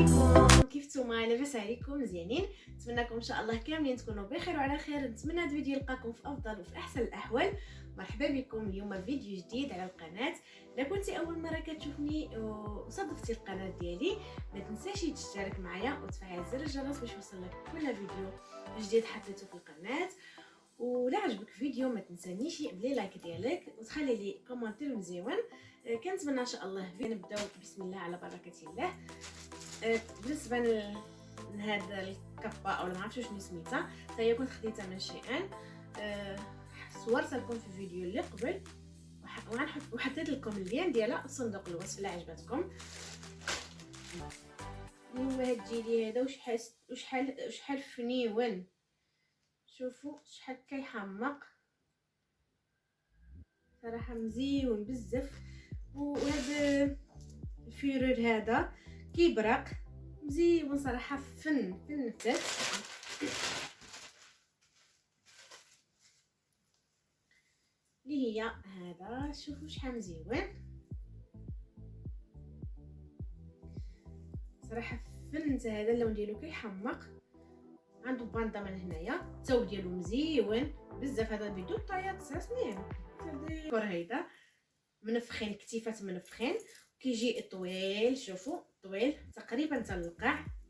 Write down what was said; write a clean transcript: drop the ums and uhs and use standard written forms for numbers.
عليكم، كيف نتوما؟ لاباس عليكم؟ مزيانين؟ نتمنىكم ان شاء الله كاملين تكونوا بخير وعلى خير. نتمنى هذا الفيديو يلقاكم في افضل وفي احسن الاحوال. مرحبا بكم اليوم فيديو جديد على القناه. الا كنتي اول مره كتشوفني وصادفتي القناه ديالي، ما تنساش تشترك معايا وتفعل زر الجرس باش يوصلك كل فيديو جديد حطيته في القناه. ولا عجبك الفيديو ما تنسانيش بلي لايك ديالك وتخلي لي كومونتير مزيون. كنتمنى ان شاء الله نبداو بسم الله على بركه الله. بالنسبه لهذا الكبه او ما عرفتش شنو سميتها، حتى هي كنت خديتها من شيئان. صورتها لكم في الفيديو اللي قبل وحطيت لكم اللين ديالها في صندوق الوصف الا عجبتكم. هو هاد الجيلي هذا وشحال فنيون، شوفوا شحال كيحمق صراحه، مزيون بزاف. وهذا الفيرور هذا كيبرق مزيون صراحه، فن فتات اللي هي هذا. شوفوا شحال مزيون صراحه، فن هذا اللون ديالو كيحمق. عنده باندا من هنايا، الثوب ديالو مزيون بزاف. هذا بيدو طايا 9 سنين. هذا منفخين، كتيفات منفخين، كيجي طويل. شوفوا طويل تقريبا حتى القاع،